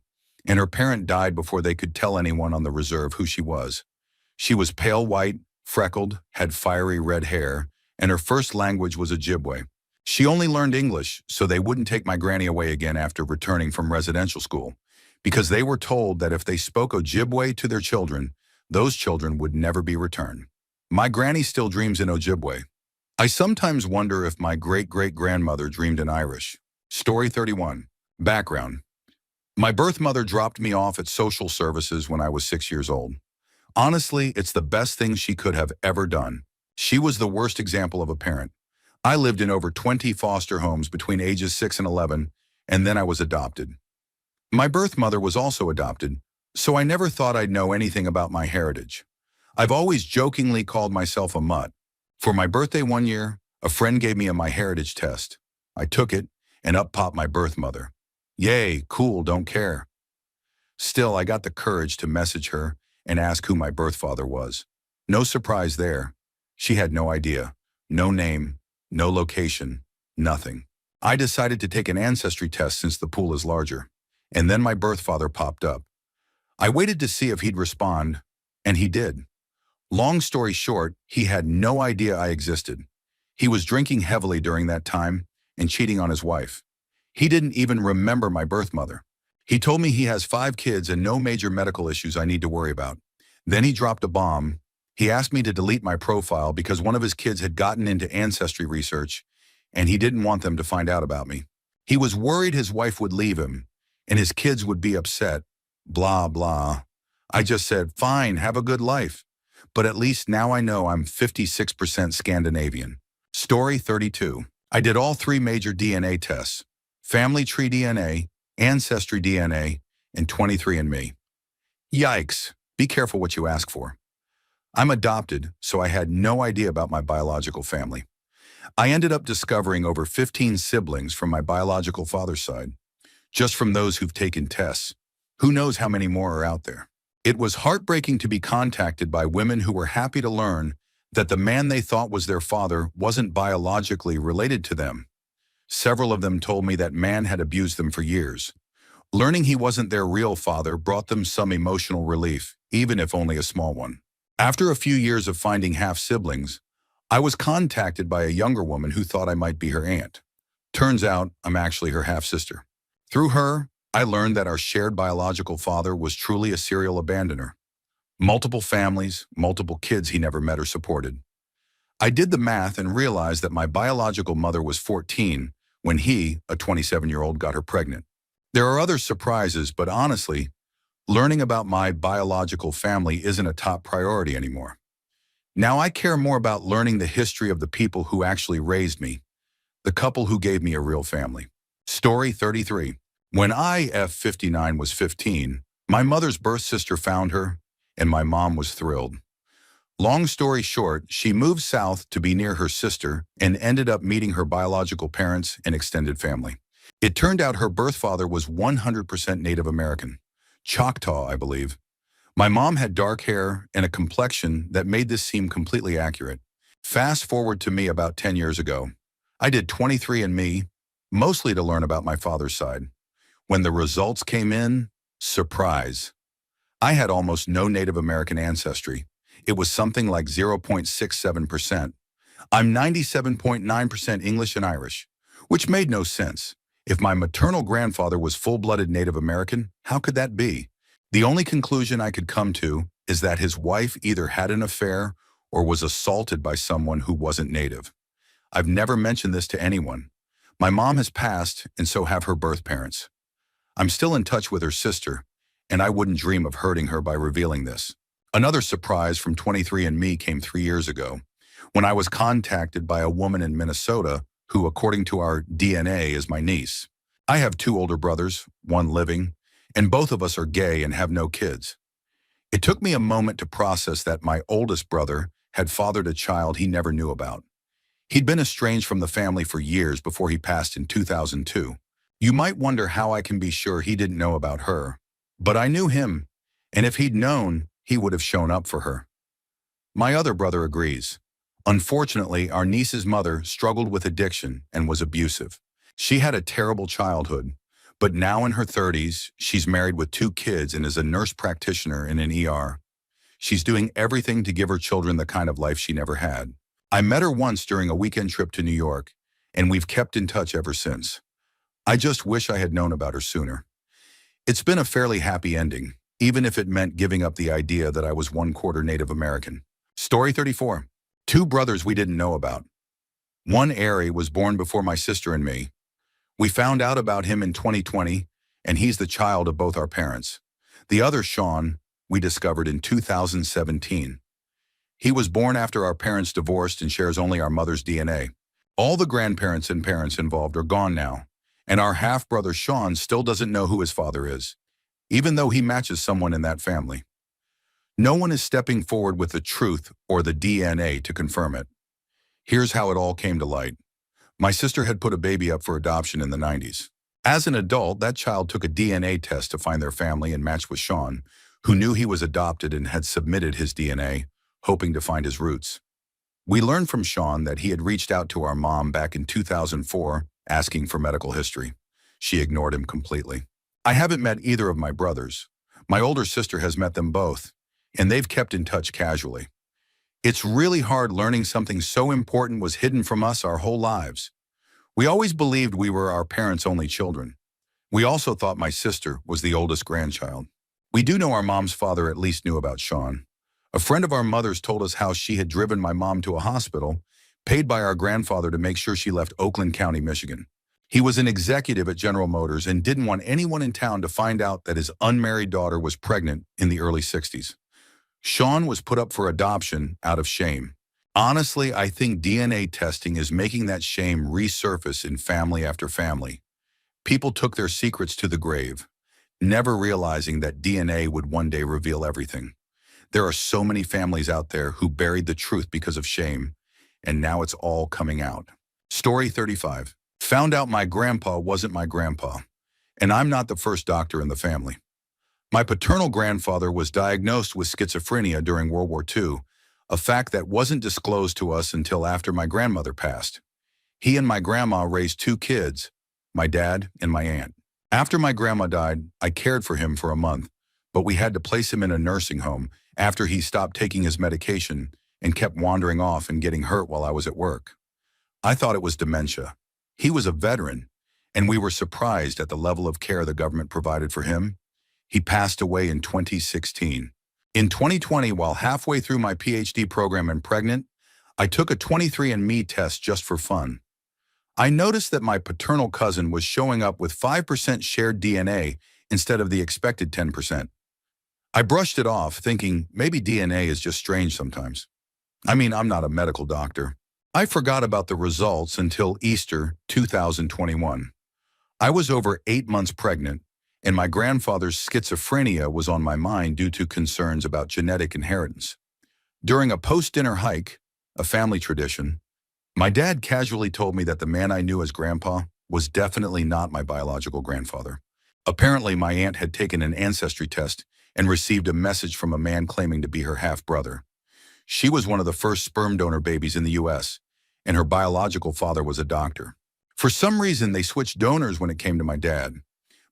and her parent died before they could tell anyone on the reserve who she was. She was pale white, freckled, had fiery red hair, and her first language was Ojibwe. She only learned English, so they wouldn't take my granny away again after returning from residential school, because they were told that if they spoke Ojibwe to their children, those children would never be returned. My granny still dreams in Ojibwe. I sometimes wonder if my great-great-grandmother dreamed in Irish. Story 31. Background. My birth mother dropped me off at social services when I was 6 years old. Honestly, it's the best thing she could have ever done. She was the worst example of a parent. I lived in over 20 foster homes between ages 6 and 11, and then I was adopted. My birth mother was also adopted, so I never thought I'd know anything about my heritage. I've always jokingly called myself a mutt. For my birthday one year, a friend gave me a MyHeritage test. I took it, and up popped my birth mother. Yay, cool, don't care. Still, I got the courage to message her and ask who my birth father was. No surprise there. She had no idea, no name, no location, nothing. I decided to take an ancestry test since the pool is larger, and then my birth father popped up. I waited to see if he'd respond, and he did. Long story short, he had no idea I existed. He was drinking heavily during that time and cheating on his wife. He didn't even remember my birth mother. He told me he has 5 kids and no major medical issues I need to worry about. Then he dropped a bomb. He asked me to delete my profile because one of his kids had gotten into ancestry research and he didn't want them to find out about me. He was worried his wife would leave him and his kids would be upset. Blah, blah. I just said, fine, have a good life. But at least now I know I'm 56% Scandinavian. Story 32. I did all 3 major DNA tests: family tree DNA, ancestry DNA, and 23andMe. Yikes. Be careful what you ask for. I'm adopted, so I had no idea about my biological family. I ended up discovering over 15 siblings from my biological father's side, just from those who've taken tests. Who knows how many more are out there? It was heartbreaking to be contacted by women who were happy to learn that the man they thought was their father wasn't biologically related to them. Several of them told me that man had abused them for years. Learning he wasn't their real father brought them some emotional relief, even if only a small one. After a few years of finding half-siblings, I was contacted by a younger woman who thought I might be her aunt. Turns out I'm actually her half-sister. Through her, I learned that our shared biological father was truly a serial abandoner. Multiple families, multiple kids he never met or supported. I did the math and realized that my biological mother was 14 when he, a 27-year-old, got her pregnant. There are other surprises, but honestly, learning about my biological family isn't a top priority anymore. Now I care more about learning the history of the people who actually raised me, the couple who gave me a real family. Story 33. When I, F59, was 15, my mother's birth sister found her, and my mom was thrilled. Long story short, she moved south to be near her sister and ended up meeting her biological parents and extended family. It turned out her birth father was 100% Native American, Choctaw, I believe. My mom had dark hair and a complexion that made this seem completely accurate. Fast forward to me about 10 years ago. I did 23andMe, mostly to learn about my father's side. When the results came in, surprise. I had almost no Native American ancestry. It was something like 0.67%. I'm 97.9% English and Irish, which made no sense. If my maternal grandfather was full-blooded Native American, how could that be? The only conclusion I could come to is that his wife either had an affair or was assaulted by someone who wasn't Native. I've never mentioned this to anyone. My mom has passed, and so have her birth parents. I'm still in touch with her sister, and I wouldn't dream of hurting her by revealing this. Another surprise from 23andMe came 3 years ago, when I was contacted by a woman in Minnesota who, according to our DNA, is my niece. I have 2 older brothers, 1 living, and both of us are gay and have no kids. It took me a moment to process that my oldest brother had fathered a child he never knew about. He'd been estranged from the family for years before he passed in 2002. You might wonder how I can be sure he didn't know about her, but I knew him, And if he'd known, he would have shown up for her. My other brother agrees. Unfortunately, our niece's mother struggled with addiction and was abusive. She had a terrible childhood, but now in her 30s, she's married with 2 kids and is a nurse practitioner in an ER. She's doing everything to give her children the kind of life she never had. I met her once during a weekend trip to New York, and we've kept in touch ever since. I just wish I had known about her sooner. It's been a fairly happy ending, even if it meant giving up the idea that I was 1/4 Native American. Story 34. 2 brothers we didn't know about. One, Ari, was born before my sister and me. We found out about him in 2020, and he's the child of both our parents. The other, Sean, we discovered in 2017. He was born after our parents divorced and shares only our mother's DNA. All the grandparents and parents involved are gone now, and our half-brother Sean still doesn't know who his father is, even though he matches someone in that family. No one is stepping forward with the truth or the DNA to confirm it. Here's how it all came to light. My sister had put a baby up for adoption in the 90s. As an adult, that child took a DNA test to find their family and matched with Sean, who knew he was adopted and had submitted his DNA, hoping to find his roots. We learned from Sean that he had reached out to our mom back in 2004, asking for medical history. She ignored him completely. I haven't met either of my brothers. My older sister has met them both, and they've kept in touch casually. It's really hard learning something so important was hidden from us our whole lives. We always believed we were our parents' only children. We also thought my sister was the oldest grandchild. We do know our mom's father at least knew about Sean. A friend of our mother's told us how she had driven my mom to a hospital, paid by our grandfather to make sure she left Oakland County, Michigan. He was an executive at General Motors and didn't want anyone in town to find out that his unmarried daughter was pregnant in the early 60s. Sean was put up for adoption out of shame. Honestly, I think DNA testing is making that shame resurface in family after family. People took their secrets to the grave, never realizing that DNA would one day reveal everything. There are so many families out there who buried the truth because of shame, and now it's all coming out. Story 35. Found out my grandpa wasn't my grandpa, and I'm not the first doctor in the family. My paternal grandfather was diagnosed with schizophrenia during World War II, a fact that wasn't disclosed to us until after my grandmother passed. He and my grandma raised 2 kids, my dad and my aunt. After my grandma died, I cared for him for a month, but we had to place him in a nursing home after he stopped taking his medication and kept wandering off and getting hurt while I was at work. I thought it was dementia. He was a veteran, and we were surprised at the level of care the government provided for him. He passed away in 2016. In 2020, while halfway through my PhD program and pregnant, I took a 23andMe test just for fun. I noticed that my paternal cousin was showing up with 5% shared DNA instead of the expected 10%. I brushed it off, thinking maybe DNA is just strange sometimes. I'm not a medical doctor. I forgot about the results until Easter 2021. I was over 8 months pregnant, and my grandfather's schizophrenia was on my mind due to concerns about genetic inheritance. During a post-dinner hike, a family tradition, my dad casually told me that the man I knew as Grandpa was definitely not my biological grandfather. Apparently, my aunt had taken an ancestry test and received a message from a man claiming to be her half-brother. She was one of the first sperm donor babies in the U.S., and her biological father was a doctor. For some reason, they switched donors when it came to my dad.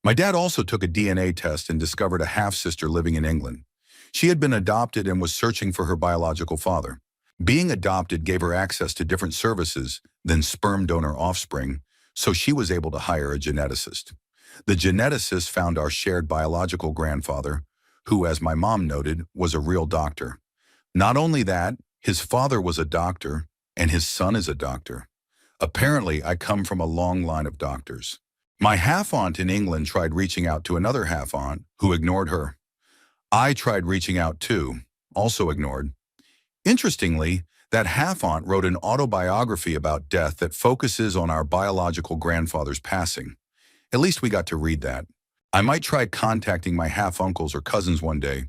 My dad also took a DNA test and discovered a half-sister living in England. She had been adopted and was searching for her biological father. Being adopted gave her access to different services than sperm donor offspring, so she was able to hire a geneticist. The geneticist found our shared biological grandfather, who, as my mom noted, was a real doctor. Not only that, his father was a doctor, and his son is a doctor. Apparently, I come from a long line of doctors. My half-aunt in England tried reaching out to another half-aunt, who ignored her. I tried reaching out too, also ignored. Interestingly, that half-aunt wrote an autobiography about death that focuses on our biological grandfather's passing. At least we got to read that. I might try contacting my half-uncles or cousins one day,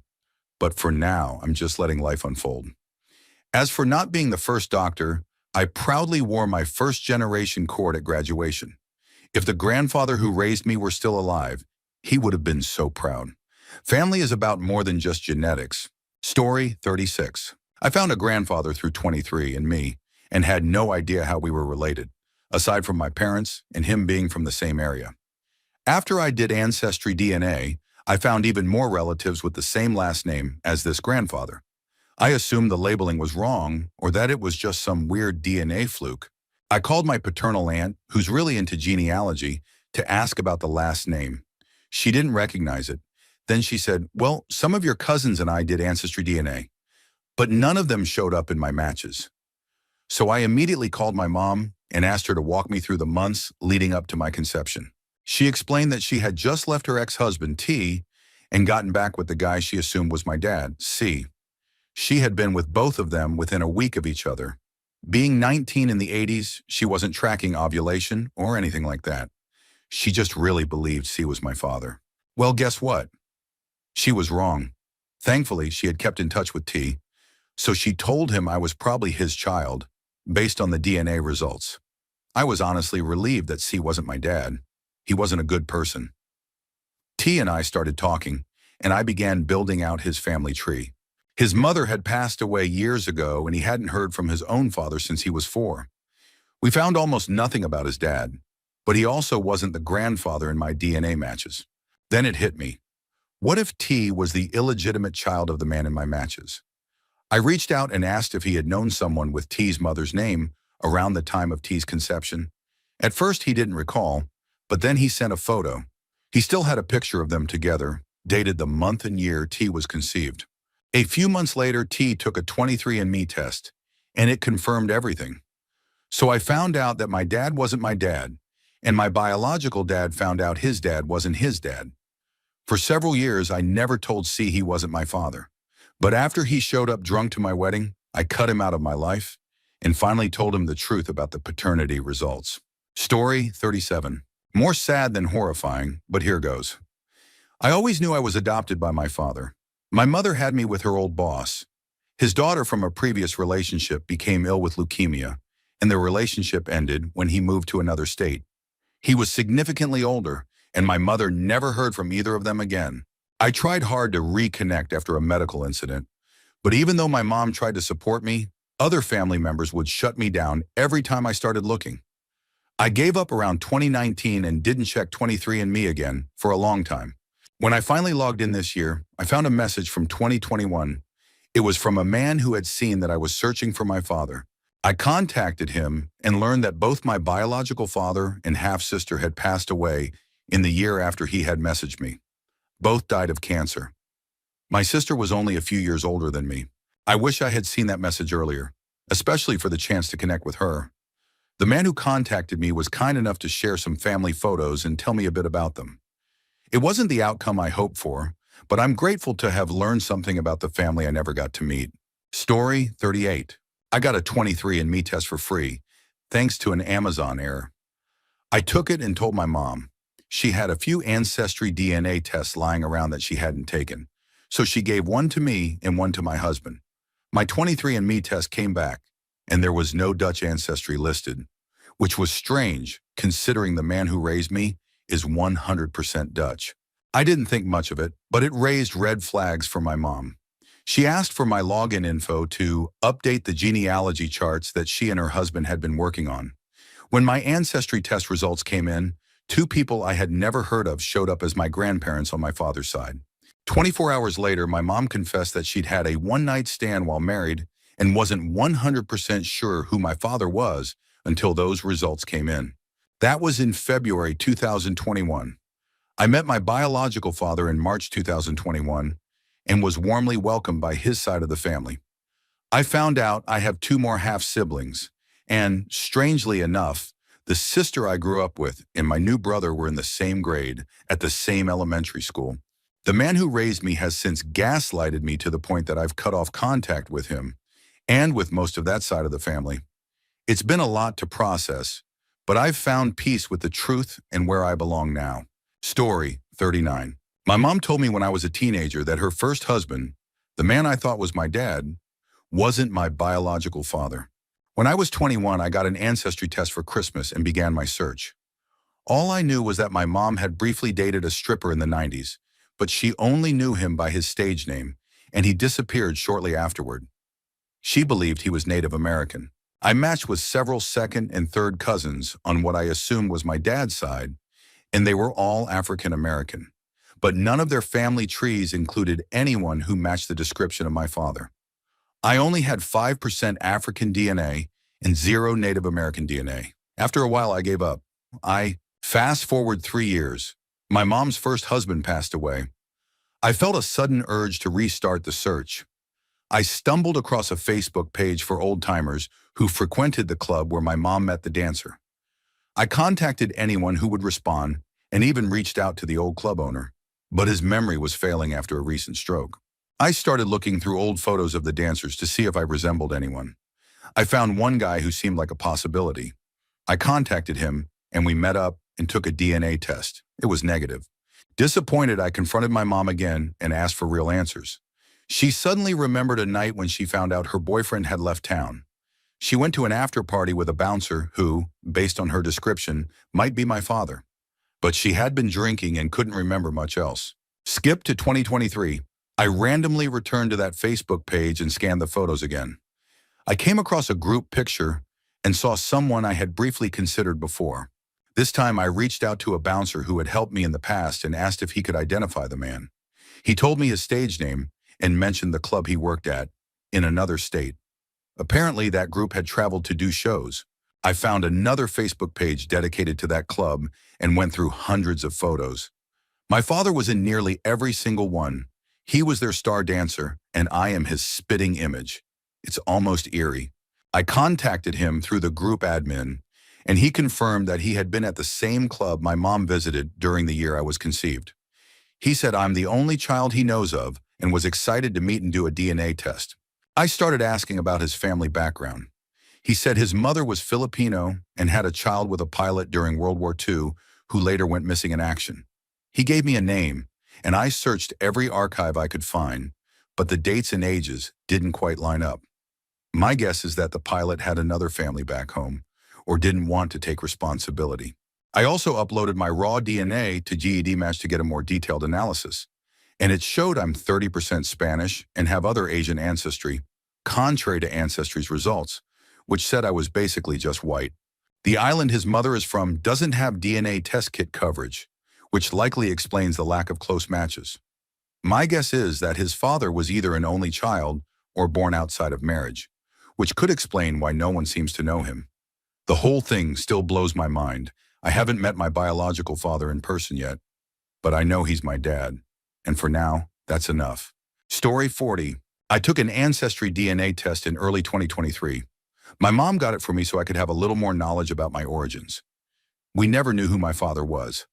but for now, I'm just letting life unfold. As for not being the first doctor, I proudly wore my first-generation cord at graduation. If the grandfather who raised me were still alive, he would have been so proud. Family is about more than just genetics. Story 36. I found a grandfather through 23andMe and had no idea how we were related, aside from my parents and him being from the same area. After I did Ancestry DNA, I found even more relatives with the same last name as this grandfather. I assumed the labeling was wrong or that it was just some weird DNA fluke. I called my paternal aunt, who's really into genealogy, to ask about the last name. She didn't recognize it. Then she said, well, some of your cousins and I did Ancestry DNA, but none of them showed up in my matches. So I immediately called my mom and asked her to walk me through the months leading up to my conception. She explained that she had just left her ex-husband, T, and gotten back with the guy she assumed was my dad, C. She had been with both of them within a week of each other. Being 19 in the 80s, she wasn't tracking ovulation or anything like that. She just really believed C was my father. Well, guess what? She was wrong. Thankfully, she had kept in touch with T, so she told him I was probably his child, based on the DNA results. I was honestly relieved that C wasn't my dad. He wasn't a good person. T and I started talking, and I began building out his family tree. His mother had passed away years ago, and he hadn't heard from his own father since he was 4. We found almost nothing about his dad, but he also wasn't the grandfather in my DNA matches. Then it hit me. What if T was the illegitimate child of the man in my matches? I reached out and asked if he had known someone with T's mother's name around the time of T's conception. At first, he didn't recall, but then he sent a photo. He still had a picture of them together, dated the month and year T was conceived. A few months later, T took a 23andMe test, and it confirmed everything. So I found out that my dad wasn't my dad, and my biological dad found out his dad wasn't his dad. For several years, I never told C he wasn't my father. But after he showed up drunk to my wedding, I cut him out of my life and finally told him the truth about the paternity results. Story 37. More sad than horrifying, but here goes. I always knew I was adopted by my father. My mother had me with her old boss. His daughter from a previous relationship became ill with leukemia, and their relationship ended when he moved to another state. He was significantly older, and my mother never heard from either of them again. I tried hard to reconnect after a medical incident, but even though my mom tried to support me, other family members would shut me down every time I started looking. I gave up around 2019 and didn't check 23andMe again for a long time. When I finally logged in this year, I found a message from 2021. It was from a man who had seen that I was searching for my father. I contacted him and learned that both my biological father and half-sister had passed away in the year after he had messaged me. Both died of cancer. My sister was only a few years older than me. I wish I had seen that message earlier, especially for the chance to connect with her. The man who contacted me was kind enough to share some family photos and tell me a bit about them. It wasn't the outcome I hoped for, but I'm grateful to have learned something about the family I never got to meet. Story 38. I got a 23andMe test for free, thanks to an Amazon error. I took it and told my mom. She had a few Ancestry DNA tests lying around that she hadn't taken, so she gave one to me and one to my husband. My 23andMe test came back, and there was no Dutch ancestry listed, which was strange considering the man who raised me is 100% Dutch. I didn't think much of it, but it raised red flags for my mom. She asked for my login info to update the genealogy charts that she and her husband had been working on. When my ancestry test results came in, 2 people I had never heard of showed up as my grandparents on my father's side. 24 hours later, my mom confessed that she'd had a one-night stand while married and wasn't 100% sure who my father was until those results came in. That was in February 2021. I met my biological father in March 2021 and was warmly welcomed by his side of the family. I found out I have 2 more half-siblings, and strangely enough, the sister I grew up with and my new brother were in the same grade at the same elementary school. The man who raised me has since gaslighted me to the point that I've cut off contact with him and with most of that side of the family. It's been a lot to process, but I've found peace with the truth and where I belong now. Story 39. My mom told me when I was a teenager that her first husband, the man I thought was my dad, wasn't my biological father. When I was 21, I got an ancestry test for Christmas and began my search. All I knew was that my mom had briefly dated a stripper in the 90s, but she only knew him by his stage name, and he disappeared shortly afterward. She believed he was Native American. I matched with several second and third cousins on what I assumed was my dad's side, and they were all African American. But none of their family trees included anyone who matched the description of my father. I only had 5% African DNA and 0 Native American DNA. After a while, I gave up. Fast forward 3 years. My mom's first husband passed away. I felt a sudden urge to restart the search. I stumbled across a Facebook page for old-timers who frequented the club where my mom met the dancer. I contacted anyone who would respond and even reached out to the old club owner, but his memory was failing after a recent stroke. I started looking through old photos of the dancers to see if I resembled anyone. I found one guy who seemed like a possibility. I contacted him, and we met up and took a DNA test. It was negative. Disappointed, I confronted my mom again and asked for real answers. She suddenly remembered a night when she found out her boyfriend had left town. She went to an after-party with a bouncer who, based on her description, might be my father. But she had been drinking and couldn't remember much else. Skip to 2023. I randomly returned to that Facebook page and scanned the photos again. I came across a group picture and saw someone I had briefly considered before. This time I reached out to a bouncer who had helped me in the past and asked if he could identify the man. He told me his stage name and mentioned the club he worked at in another state. Apparently that group had traveled to do shows. I found another Facebook page dedicated to that club and went through hundreds of photos. My father was in nearly every single one. He was their star dancer, and I am his spitting image. It's almost eerie. I contacted him through the group admin, and he confirmed that he had been at the same club my mom visited during the year I was conceived. He said I'm the only child he knows of and was excited to meet and do a DNA test. I started asking about his family background. He said his mother was Filipino and had a child with a pilot during World War II who later went missing in action. He gave me a name, and I searched every archive I could find, but the dates and ages didn't quite line up. My guess is that the pilot had another family back home or didn't want to take responsibility. I also uploaded my raw DNA to GED Match to get a more detailed analysis, and it showed I'm 30% Spanish and have other Asian ancestry, contrary to Ancestry's results, which said I was basically just white. The island his mother is from doesn't have DNA test kit coverage, which likely explains the lack of close matches. My guess is that his father was either an only child or born outside of marriage, which could explain why no one seems to know him. The whole thing still blows my mind. I haven't met my biological father in person yet, but I know he's my dad. And for now, that's enough. Story 40. I took an ancestry DNA test in early 2023. My mom got it for me so I could have a little more knowledge about my origins. We never knew who my father was.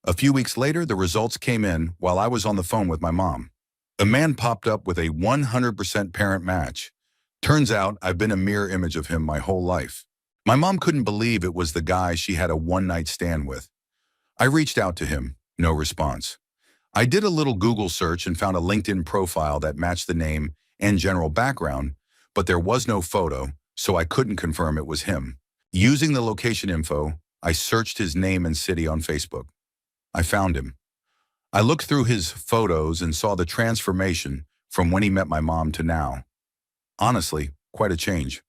A few weeks later, the results came in while I was on the phone with my mom. A man popped up with a 100% parent match. Turns out I've been a mirror image of him my whole life. My mom couldn't believe it was the guy she had a one-night stand with. I reached out to him, no response. I did a little Google search and found a LinkedIn profile that matched the name and general background, but there was no photo, so I couldn't confirm it was him. Using the location info, I searched his name and city on Facebook. I found him. I looked through his photos and saw the transformation from when he met my mom to now. Honestly, quite a change.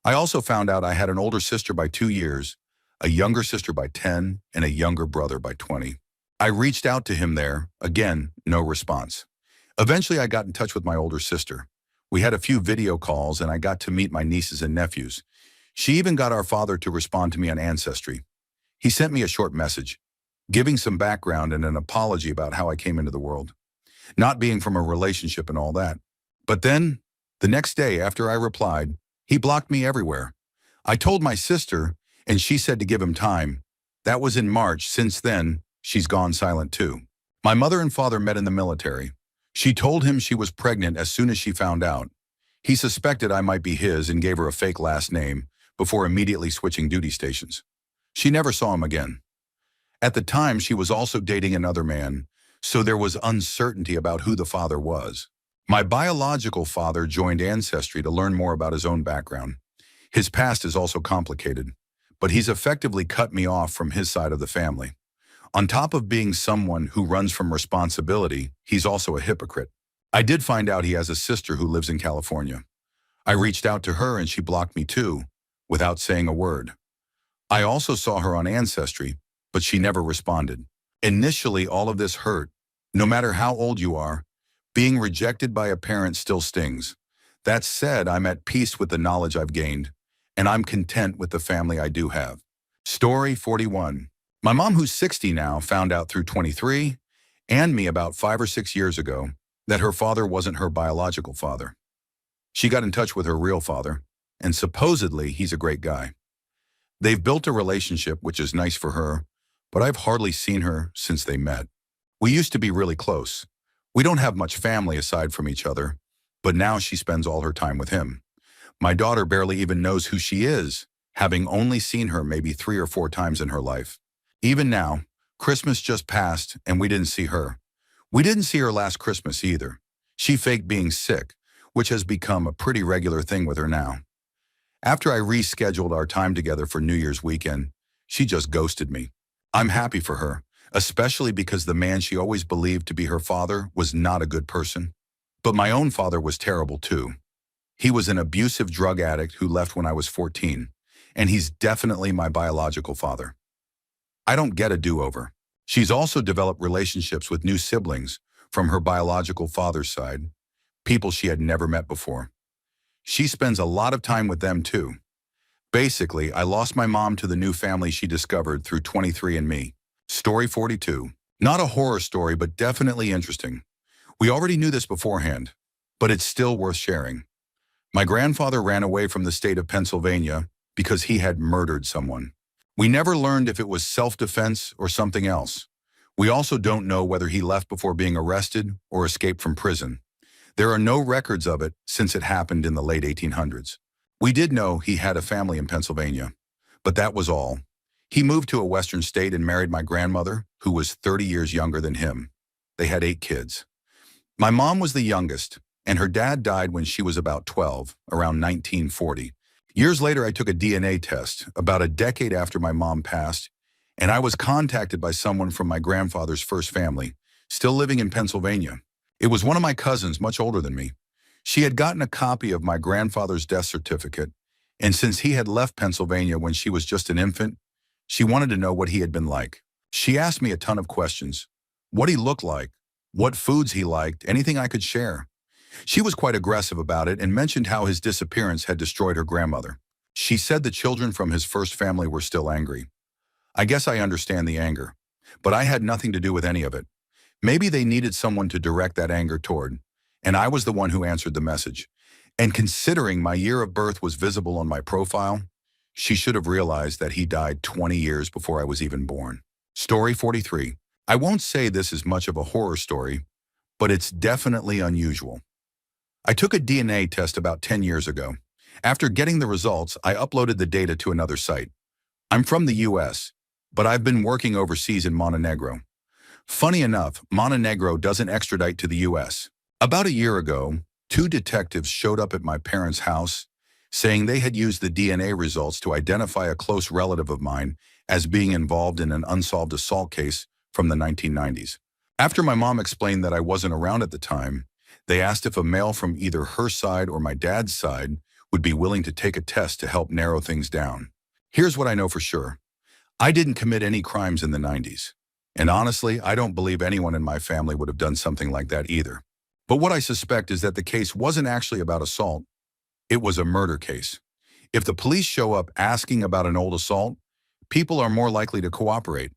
I also found out I had an older sister by 2 years, a younger sister by 10, and a younger brother by 20. I reached out to him there, again, no response. Eventually, I got in touch with my older sister. We had a few video calls and I got to meet my nieces and nephews. She even got our father to respond to me on Ancestry. He sent me a short message, giving some background and an apology about how I came into the world, not being from a relationship and all that. But then, the next day after I replied, he blocked me everywhere. I told my sister, and she said to give him time. That was in March. Since then, she's gone silent too. My mother and father met in the military. She told him she was pregnant as soon as she found out. He suspected I might be his and gave her a fake last name before immediately switching duty stations. She never saw him again. At the time, she was also dating another man, so there was uncertainty about who the father was. My biological father joined Ancestry to learn more about his own background. His past is also complicated, but he's effectively cut me off from his side of the family. On top of being someone who runs from responsibility, he's also a hypocrite. I did find out he has a sister who lives in California. I reached out to her and she blocked me too, without saying a word. I also saw her on Ancestry, but she never responded. Initially, all of this hurt. No matter how old you are, being rejected by a parent still stings. That said, I'm at peace with the knowledge I've gained, and I'm content with the family I do have. Story 41. My mom, who's 60 now, found out through 23andMe about 5 or 6 years ago that her father wasn't her biological father. She got in touch with her real father, and supposedly he's a great guy. They've built a relationship, which is nice for her, but I've hardly seen her since they met. We used to be really close. We don't have much family aside from each other, but now she spends all her time with him. My daughter barely even knows who she is, having only seen her maybe 3 or 4 times in her life. Even now, Christmas just passed and we didn't see her. We didn't see her last Christmas either. She faked being sick, which has become a pretty regular thing with her now. After I rescheduled our time together for New Year's weekend, she just ghosted me. I'm happy for her, especially because the man she always believed to be her father was not a good person. But my own father was terrible too. He was an abusive drug addict who left when I was 14, and he's definitely my biological father. I don't get a do-over. She's also developed relationships with new siblings from her biological father's side, people she had never met before. She spends a lot of time with them too. Basically, I lost my mom to the new family she discovered through 23andMe. Story 42. Not a horror story, but definitely interesting. We already knew this beforehand, but it's still worth sharing. My grandfather ran away from the state of Pennsylvania because he had murdered someone. We never learned if it was self-defense or something else. We also don't know whether he left before being arrested or escaped from prison. There are no records of it since it happened in the late 1800s. We did know he had a family in Pennsylvania, but that was all. He moved to a western state and married my grandmother, who was 30 years younger than him. They had 8 kids. My mom was the youngest, and her dad died when she was about 12, around 1940. Years later, I took a DNA test, about a decade after my mom passed, and I was contacted by someone from my grandfather's first family, still living in Pennsylvania. It was one of my cousins, much older than me. She had gotten a copy of my grandfather's death certificate, and since he had left Pennsylvania when she was just an infant, she wanted to know what he had been like. She asked me a ton of questions. What he looked like, what foods he liked, anything I could share. She was quite aggressive about it and mentioned how his disappearance had destroyed her grandmother. She said the children from his first family were still angry. I guess I understand the anger, but I had nothing to do with any of it. Maybe they needed someone to direct that anger toward, and I was the one who answered the message. And considering my year of birth was visible on my profile, she should have realized that he died 20 years before I was even born. Story 43. I won't say this is much of a horror story, but it's definitely unusual. I took a DNA test about 10 years ago. After getting the results, I uploaded the data to another site. I'm from the US, but I've been working overseas in Montenegro. Funny enough, Montenegro doesn't extradite to the US. About a year ago, 2 detectives showed up at my parents' house saying they had used the DNA results to identify a close relative of mine as being involved in an unsolved assault case from the 1990s. After my mom explained that I wasn't around at the time, they asked if a male from either her side or my dad's side would be willing to take a test to help narrow things down. Here's what I know for sure. I didn't commit any crimes in the 90s. And honestly, I don't believe anyone in my family would have done something like that either. But what I suspect is that the case wasn't actually about assault. It was a murder case. If the police show up asking about an old assault, people are more likely to cooperate.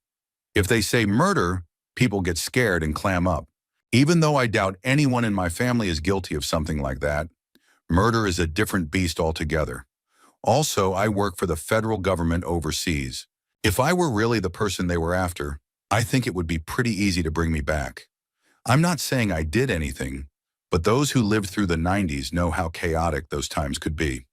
If they say murder, people get scared and clam up. Even though I doubt anyone in my family is guilty of something like that, murder is a different beast altogether. Also, I work for the federal government overseas. If I were really the person they were after, I think it would be pretty easy to bring me back. I'm not saying I did anything, but those who lived through the 90s know how chaotic those times could be.